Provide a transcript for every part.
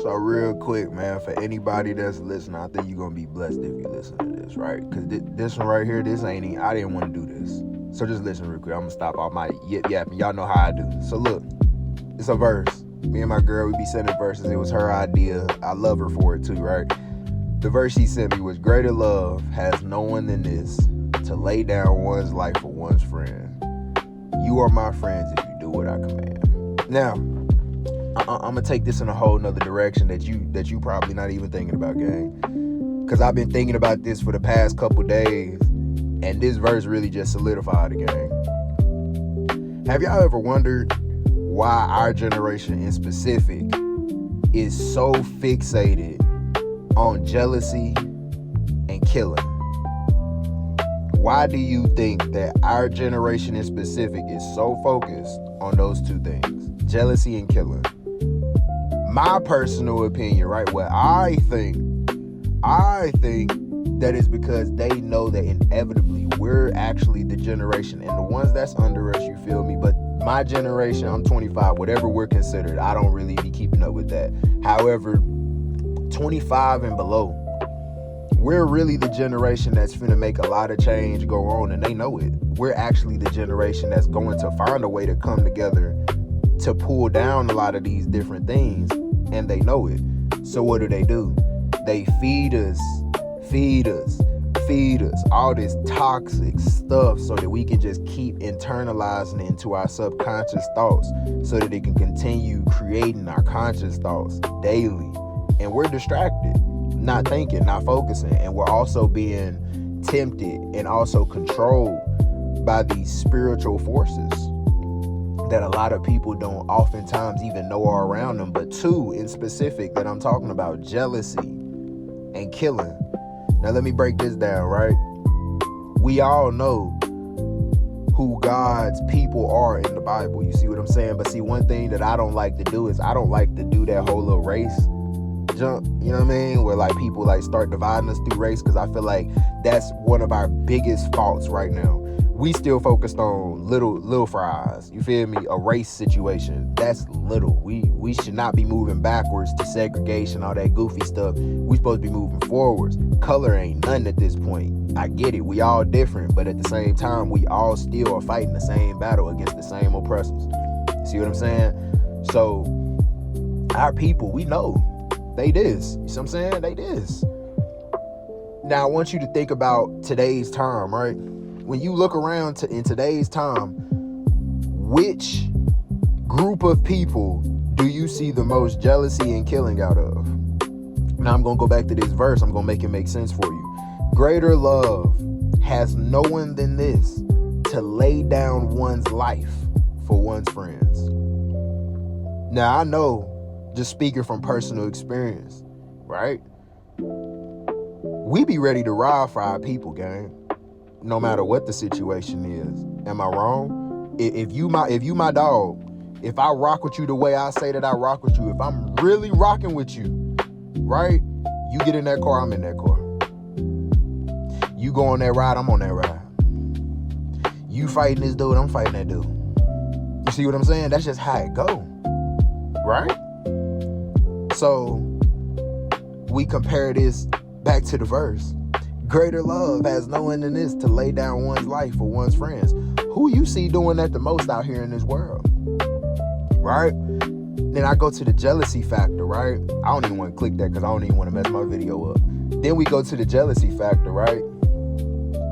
So real quick, man, for anybody that's listening, I think you're going to be blessed if you listen to this, right? Because this one right here, this ain't even, I didn't want to do this. So just listen real quick. I'm going to stop all my yip-yapping. Y'all know how I do. So look, it's a verse. Me and my girl, we be sending verses. It was her idea. I love her for it too, right? The verse she sent me was, greater love has no one than this, to lay down one's life for one's friend. You are my friends if you do what I command. Now, I'm gonna take this in a whole nother direction that you probably not even thinking about, gang. Because I've been thinking about this for the past couple days, and this verse really just solidified the gang. Have y'all ever wondered why our generation in specific is so fixated on jealousy and killing? Why do you think that our generation in specific is so focused on those two things, jealousy and killing? My personal opinion, right? What I think that is because they know that inevitably we're actually the generation, and the ones that's under us, you feel me? But my generation, I'm 25, whatever we're considered, I don't really be keeping up with that. However, 25 and below, we're really the generation that's finna make a lot of change go on, and they know it. We're actually the generation that's going to find a way to come together to pull down a lot of these different things, and they know it. So what do? They feed us all this toxic stuff so that we can just keep internalizing it into our subconscious thoughts so that it can continue creating our conscious thoughts daily. And we're distracted, not thinking, not focusing, and we're also being tempted and also controlled by these spiritual forces that a lot of people don't oftentimes even know are around them. But two in specific that I'm talking about, jealousy and killing. Now let me break this down, right? We all know who God's people are in the Bible. You see what I'm saying? But see, one thing that I don't like to do is I don't like to do that whole little race jump, you know what I mean? Where like people like start dividing us through race, because I feel like that's one of our biggest faults right now. We still focused on little fries. You feel me? A race situation. That's little. We should not be moving backwards to segregation, all that goofy stuff. We supposed to be moving forwards. Color ain't nothing at this point. I get it. We all different, but at the same time, we all still are fighting the same battle against the same oppressors. See what I'm saying? So our people, we know they this. You see what I'm saying? They this. Now I want you to think about today's time, right? When you look around in today's time, which group of people do you see the most jealousy and killing out of? Now I'm going to go back to this verse. I'm going to make it make sense for you. Greater love has no one than this, to lay down one's life for one's friends. Now I know, just speaking from personal experience, right? We be ready to ride for our people, gang. No matter what the situation is. Am I wrong? If you my dog, if I rock with you the way I say that I rock with you, if I'm really rocking with you, right? You get in that car, I'm in that car. You go on that ride, I'm on that ride. You fighting this dude, I'm fighting that dude. You see what I'm saying? That's just how it go, right? So we compare this back to the verse. Greater love has no one than this, to lay down one's life for one's friends. Who you see doing that the most out here in this world, right? Then I go to the jealousy factor, right? I don't even want to click that because I don't even want to mess my video up. Then we go to the jealousy factor, right?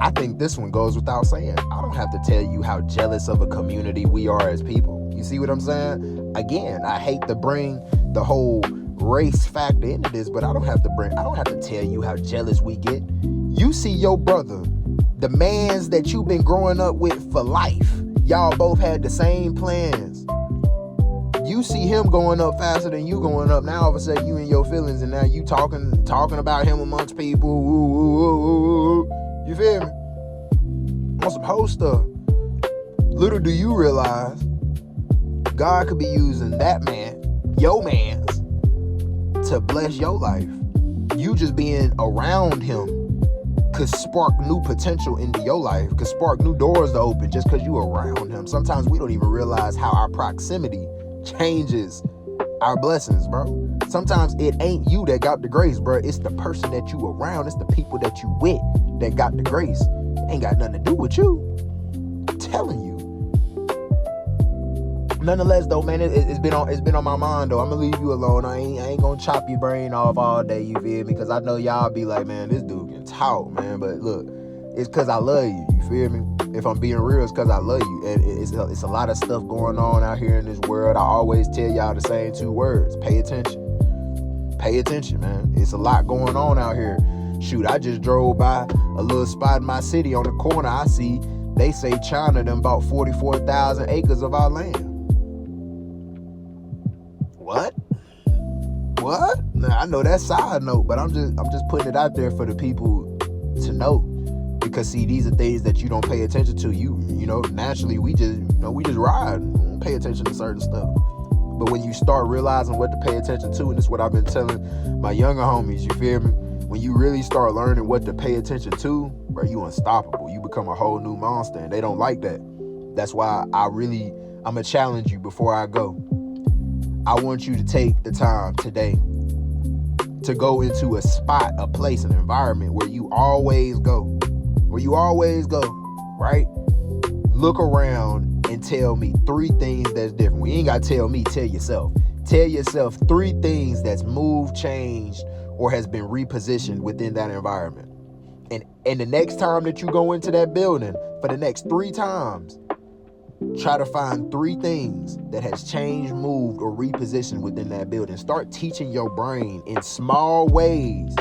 I think this one goes without saying. I don't have to tell you how jealous of a community we are as people. You see what I'm saying? Again, I hate to bring the whole race factor into this, but I don't have to tell you how jealous we get. You see your brother, the mans that you've been growing up with for life. Y'all both had the same plans. You see him going up faster than you going up. Now all of a sudden you in your feelings, and now you talking about him amongst people. Ooh, ooh, ooh, ooh. You feel me? On some whole stuff. Little do you realize, God could be using that man, your man's, to bless your life. You just being around him could spark new potential into your life, could spark new doors to open just because you around him. Sometimes we don't even realize how our proximity changes our blessings, bro. Sometimes it ain't you that got the grace, bro. It's the person that you around. It's the people that you with that got the grace. It ain't got nothing to do with you. I'm telling you. Nonetheless, though, man, it's been on my mind, though. I'm gonna leave you alone. I ain't gonna chop your brain off all day, you feel me? Because I know y'all be like, man, this dude can talk, man. But look, it's because I love you feel me? If I'm being real, it's because I love you. And it's a lot of stuff going on out here in this world. I always tell y'all the same 2 words: pay attention. Pay attention, man. It's a lot going on out here. Shoot, I just drove by a little spot in my city. On the corner, I see they say China done bought 44,000 acres of our land. What? Now, I know that's side note, but I'm just putting it out there for the people to know. Because see, these are things that you don't pay attention to. You know, naturally we just ride. We don't pay attention to certain stuff. But when you start realizing what to pay attention to, and it's what I've been telling my younger homies, you feel me? When you really start learning what to pay attention to, bro, you unstoppable. You become a whole new monster, and they don't like that. That's why I'm gonna challenge you before I go. I want you to take the time today to go into a spot, a place, an environment where you always go. Right? Look around and tell me 3 things that's different. We ain't got to tell me, tell yourself. Tell yourself 3 things that's moved, changed, or has been repositioned within that environment. And the next time that you go into that building, for the next 3 times, try to find 3 things that has changed, moved, or repositioned within that building. Start teaching your brain in small ways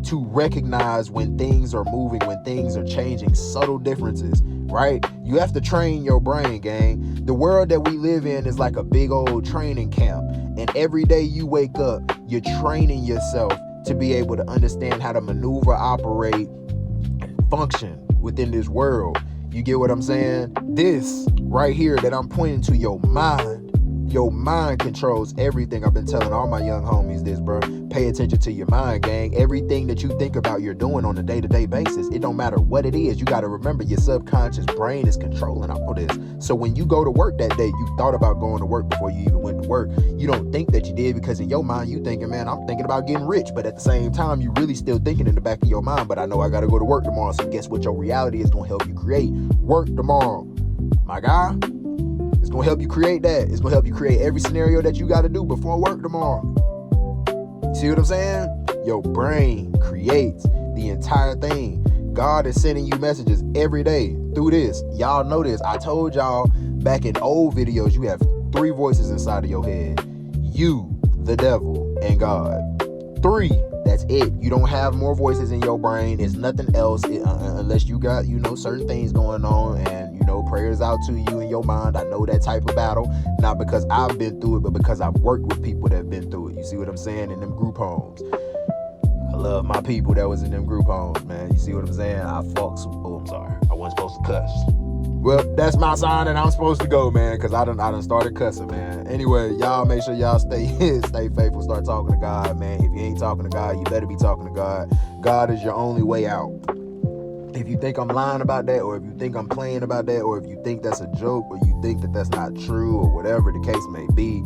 to recognize when things are moving, when things are changing, subtle differences, right? You have to train your brain, gang. The world that we live in is like a big old training camp. And every day you wake up, you're training yourself to be able to understand how to maneuver, operate, and function within this world. You get what I'm saying? This right here that I'm pointing to, your mind controls everything. I've been telling all my young homies this, bro. Pay attention to your mind, gang. Everything that you think about, you're doing on a day-to-day basis. It don't matter what it is. You got to remember your subconscious brain is controlling all this. So when you go to work that day, you thought about going to work before you even went to work. You don't think that you did because in your mind, you thinking, man, I'm thinking about getting rich. But at the same time, you really still thinking in the back of your mind, but I know I got to go to work tomorrow. So guess what? Your reality is going to help you create work tomorrow. My guy, it's going to help you create that. It's going to help you create every scenario that you got to do before work tomorrow. See what I'm saying? Your brain creates the entire thing. God is sending you messages every day through this. Y'all know this. I told y'all back in old videos, you have 3 voices inside of your head. You, the devil, and God. 3. That's it. You don't have more voices in your brain. It's nothing else unless you got, certain things going on, and, prayers out to you in your mind. I know that type of battle, not because I've been through it, but because I've worked with people that have been through it. You see what I'm saying? In them group homes. I love my people that was in them group homes, man. You see what I'm saying? I'm sorry. I wasn't supposed to cuss. Well, that's my sign that I'm supposed to go, man, because I done started cussing, man. Anyway, y'all make sure y'all stay faithful, start talking to God, man. If you ain't talking to God, you better be talking to God. God is your only way out. If you think I'm lying about that, or if you think I'm playing about that, or if you think that's a joke, or you think that that's not true, or whatever the case may be,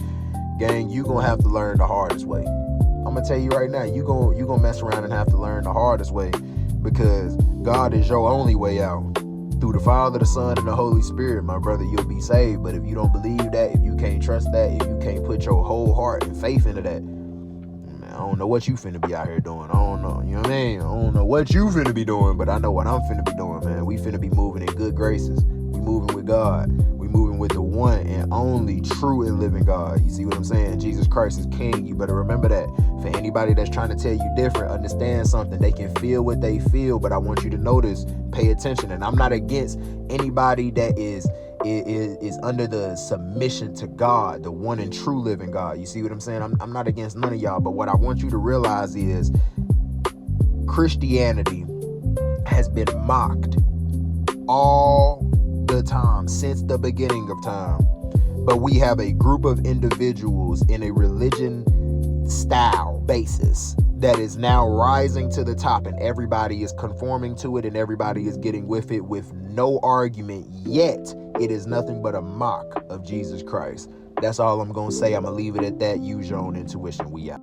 gang, you gonna have to learn the hardest way. I'm gonna tell you right now, you gonna mess around and have to learn the hardest way, because God is your only way out. Through the Father, the Son, and the Holy Spirit, my brother, you'll be saved. But if you don't believe that, if you can't trust that, if you can't put your whole heart and faith into that, man, I don't know what you finna be out here doing. I don't know, you know what I mean? I don't know what you finna be doing, but I know what I'm finna be doing, man. We finna be moving in good graces. We moving with God. We moving with the one and only true and living God. You see what I'm saying? Jesus Christ is King. You better remember that. For anybody that's trying to tell you different, understand something. They can feel what they feel, but I want you to notice, pay attention. And I'm not against anybody that is under the submission to God, the one and true living God. You see what I'm saying? I'm not against none of y'all, but what I want you to realize is Christianity has been mocked all the time, since the beginning of time. But we have a group of individuals in a religion style basis that is now rising to the top, and everybody is conforming to it, and everybody is getting with it with no argument, yet it is nothing but a mock of Jesus Christ. That's all I'm going to say. I'm going to leave it at that. Use your own intuition. We out.